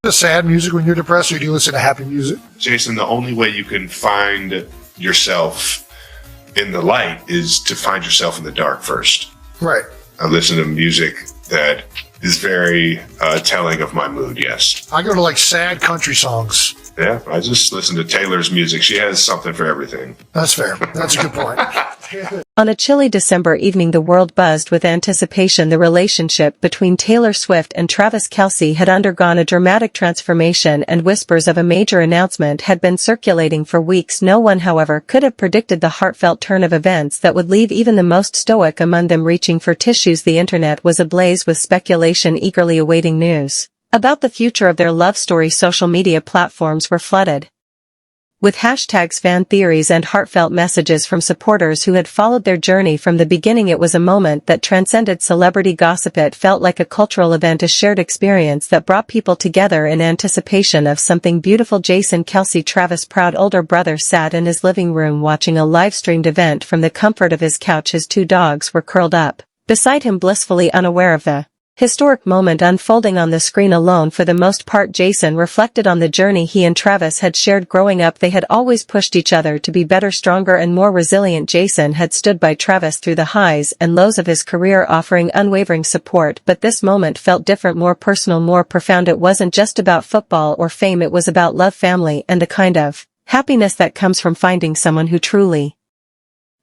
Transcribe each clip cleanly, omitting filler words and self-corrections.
to sad music when you're depressed, or do you listen to happy music? Jason, the only way you can find yourself in the light is to find yourself in the dark first. Right. I listen to music that is very telling of my mood, yes. I go to like sad country songs. Yeah, I just listen to Taylor's music. She has something for everything. That's fair. That's a good point. On a chilly December evening, the world buzzed with anticipation. The relationship between Taylor Swift and Travis Kelce had undergone a dramatic transformation, and whispers of a major announcement had been circulating for weeks. No one, however, could have predicted the heartfelt turn of events that would leave even the most stoic among them reaching for tissues. The internet was ablaze with speculation, eagerly awaiting news about the future of their love story. Social media platforms were flooded with hashtags, fan theories, and heartfelt messages from supporters who had followed their journey from the beginning. It was a moment that transcended celebrity gossip. It felt like a cultural event, a shared experience that brought people together in anticipation of something beautiful. Jason Kelce, Travis' proud older brother, sat in his living room watching a live-streamed event from the comfort of his couch. His two dogs were curled up beside him, blissfully unaware of the historic moment unfolding on the screen. Alone for the most part, Jason reflected on the journey he and Travis had shared growing up. They had always pushed each other to be better, stronger, and more resilient. Jason had stood by Travis through the highs and lows of his career, offering unwavering support, but this moment felt different, more personal, more profound. It wasn't just about football or fame, it was about love, family, and the kind of happiness that comes from finding someone who truly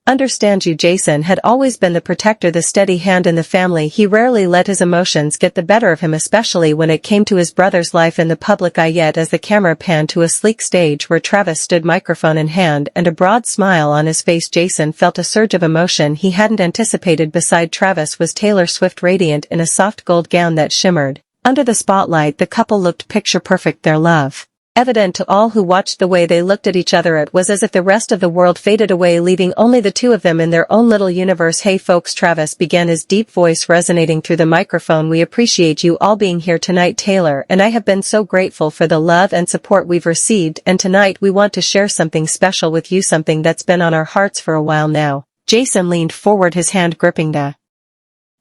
understands you. Jason had always been the protector, the steady hand in the family. He rarely let his emotions get the better of him, especially when it came to his brother's life in the public eye. Yet as the camera panned to a sleek stage where Travis stood, microphone in hand and a broad smile on his face, Jason felt a surge of emotion he hadn't anticipated. Beside Travis was Taylor Swift, radiant in a soft gold gown that shimmered under the spotlight. The couple looked picture perfect, their love evident to all who watched. The way they looked at each other, it was as if the rest of the world faded away, leaving only the two of them in their own little universe. "Hey folks," Travis began, his deep voice resonating through the microphone. "We appreciate you all being here tonight. Taylor and I have been so grateful for the love and support we've received, and tonight we want to share something special with you, something that's been on our hearts for a while now." Jason leaned forward, his hand gripping the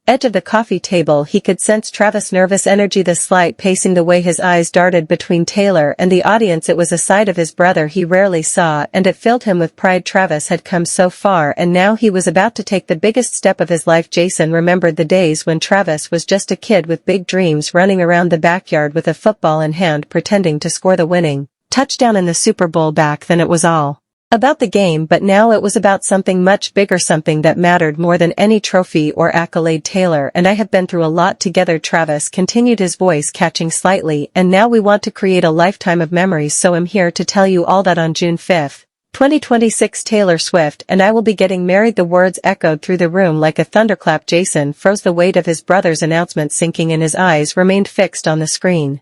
edge of the coffee table. He could sense Travis' nervous energy, the slight pacing, the way his eyes darted between Taylor and the audience. It was a side of his brother he rarely saw, and it filled him with pride. Travis had come so far, and now he was about to take the biggest step of his life. Jason remembered the days when Travis was just a kid with big dreams, running around the backyard with a football in hand, pretending to score the winning touchdown in the Super Bowl. Back then it was all about the game, but now it was about something much bigger, something that mattered more than any trophy or accolade. "Taylor and I have been through a lot together," Travis continued, his voice catching slightly, "and now we want to create a lifetime of memories, so I'm here to tell you all that on June 5th, 2026, Taylor Swift and I will be getting married." The words echoed through the room like a thunderclap. Jason froze, the weight of his brother's announcement sinking in. His eyes remained fixed on the screen,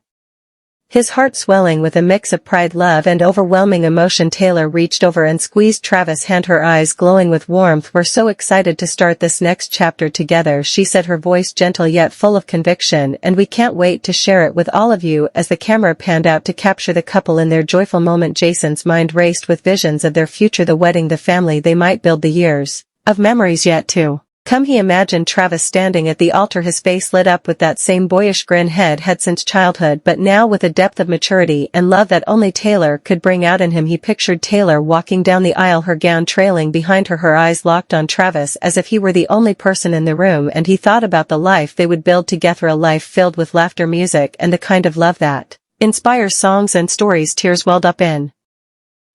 his heart swelling with a mix of pride, love, and overwhelming emotion. Taylor reached over and squeezed Travis' hand, her eyes glowing with warmth. "We're so excited to start this next chapter together," she said, her voice gentle yet full of conviction, "and we can't wait to share it with all of you." As the camera panned out to capture the couple in their joyful moment, Jason's mind raced with visions of their future, the wedding, the family they might build, the years of memories yet to come. He imagined Travis standing at the altar, his face lit up with that same boyish grin he'd had since childhood, but now with a depth of maturity and love that only Taylor could bring out in him. He pictured Taylor walking down the aisle, her gown trailing behind her, her eyes locked on Travis as if he were the only person in the room, and he thought about the life they would build together, a life filled with laughter, music, and the kind of love that inspires songs and stories. Tears welled up in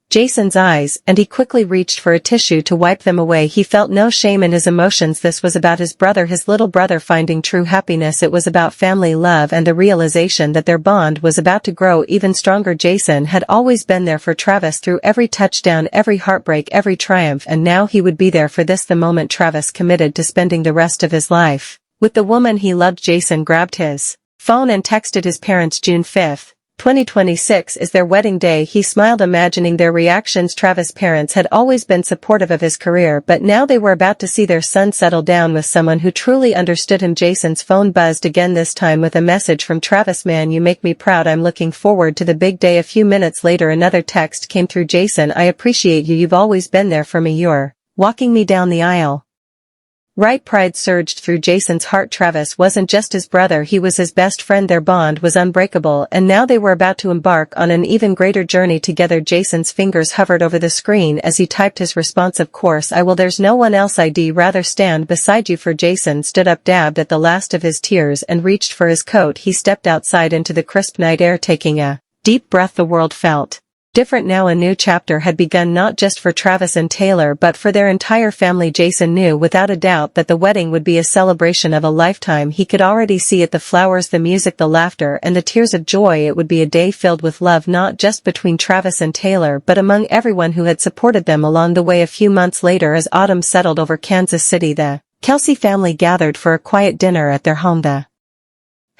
Jason's eyes, and he quickly reached for a tissue to wipe them away. He felt no shame in his emotions. This was about his brother, his little brother, finding true happiness. It was about family love and the realization that their bond was about to grow even stronger. Jason had always been there for Travis through every touchdown, every heartbreak, every triumph, and now he would be there for this, the moment Travis committed to spending the rest of his life with the woman he loved. Jason grabbed his phone and texted his parents. June 5th, 2026 is their wedding day. He smiled, imagining their reactions. Travis' parents had always been supportive of his career, but now they were about to see their son settle down with someone who truly understood him. Jason's phone buzzed again, this time with a message from Travis. "Man, you make me proud. I'm looking forward to the big day." A few minutes later, another text came through. "Jason, I appreciate you. You've always been there for me. You're walking me down the aisle Right, pride surged through Jason's heart. Travis wasn't just his brother, he was his best friend. Their bond was unbreakable, and now they were about to embark on an even greater journey together. Jason's fingers hovered over the screen as he typed his response. Of course I will, there's no one else. I'd rather stand beside you. For Jason stood up, dabbed at the last of his tears, and reached for his coat. He stepped outside into the crisp night air, taking a deep breath. The world felt different now. A new chapter had begun, not just for Travis and Taylor but for their entire family. Jason knew without a doubt that the wedding would be a celebration of a lifetime. He could already see it, the flowers, the music, the laughter, and the tears of joy. It would be a day filled with love, not just between Travis and Taylor but among everyone who had supported them along the way. A few months later, as autumn settled over Kansas City, the Kelce family gathered for a quiet dinner at their home. The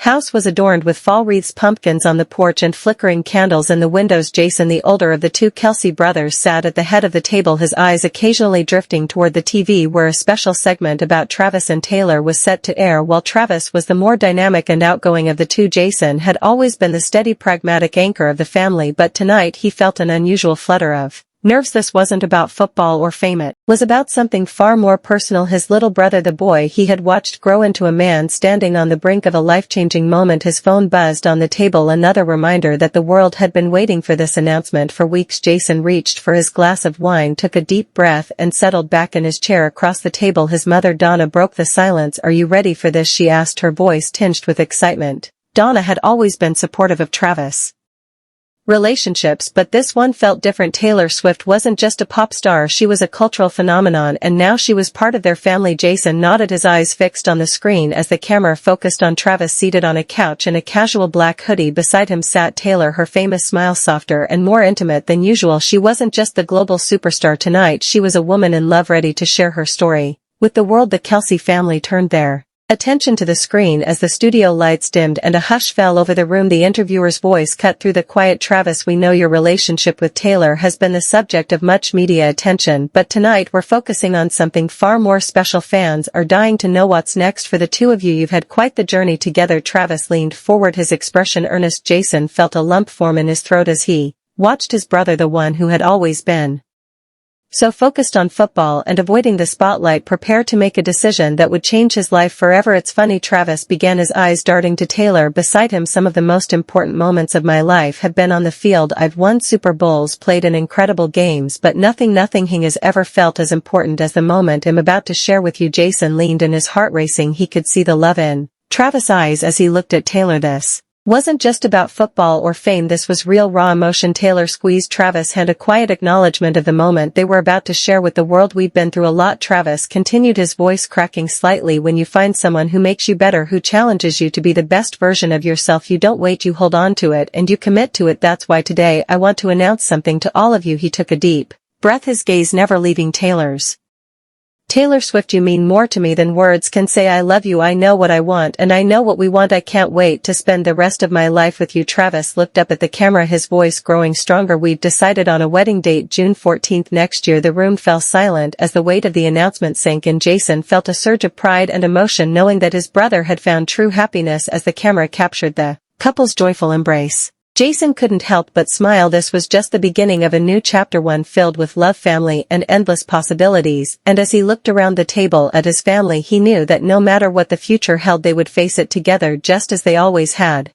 house was adorned with fall wreaths, pumpkins on the porch, and flickering candles in the windows. Jason, the older of the two Kelce brothers, sat at the head of the table, his eyes occasionally drifting toward the TV where a special segment about Travis and Taylor was set to air. While Travis was the more dynamic and outgoing of the two, Jason had always been the steady, pragmatic anchor of the family, but tonight he felt an unusual flutter of nerves. This wasn't about football or fame, it was about something far more personal. His little brother, the boy he had watched grow into a man, standing on the brink of a life-changing moment. His phone buzzed on the table, another reminder that the world had been waiting for this announcement for weeks. Jason reached for his glass of wine, took a deep breath, and settled back in his chair across the table. His mother, Donna, broke the silence. "Are you ready for this?" she asked, her voice tinged with excitement. Donna had always been supportive of Travis' relationships, but this one felt different. Taylor Swift wasn't just a pop star, she was a cultural phenomenon, and now she was part of their family. Jason nodded, his eyes fixed on the screen as the camera focused on Travis. Seated on a couch in a casual black hoodie beside him sat Taylor, her famous smile softer and more intimate than usual. She wasn't just the global superstar tonight, she was a woman in love, ready to share her story with the world. The Kelce family turned their attention to the screen as the studio lights dimmed and a hush fell over the room. The interviewer's voice cut through the quiet. "Travis, we know your relationship with Taylor has been the subject of much media attention, but tonight we're focusing on something far more special. Fans are dying to know what's next for the two of you. You've had quite the journey together." Travis leaned forward, his expression earnest. Jason felt a lump form in his throat as he watched his brother, the one who had always been so focused on football and avoiding the spotlight, prepare to make a decision that would change his life forever. "It's funny," Travis began, his eyes darting to Taylor beside him. "Some of the most important moments of my life have been on the field. I've won Super Bowls, played in incredible games, but nothing has ever felt as important as the moment I'm about to share with you." Jason leaned in, his heart racing. He could see the love in Travis' eyes as he looked at Taylor. This wasn't just about football or fame, this was real, raw emotion. Taylor squeezed Travis' hand, a quiet acknowledgement of the moment they were about to share with the world. "We've been through a lot," Travis continued, his voice cracking slightly. "When you find someone who makes you better, who challenges you to be the best version of yourself, you don't wait, you hold on to it, and you commit to it. That's why today I want to announce something to all of you." He took a deep breath, his gaze never leaving Taylor's. "Taylor Swift, you mean more to me than words can say. I love you. I know what I want and I know what we want. I can't wait to spend the rest of my life with you." Travis looked up at the camera, his voice growing stronger. "We've decided on a wedding date, June 14th next year." The room fell silent as the weight of the announcement sank in. Jason felt a surge of pride and emotion knowing that his brother had found true happiness as the camera captured the couple's joyful embrace. Jason couldn't help but smile. This was just the beginning of a new chapter, one filled with love, family, and endless possibilities, and as he looked around the table at his family, he knew that no matter what the future held, they would face it together just as they always had.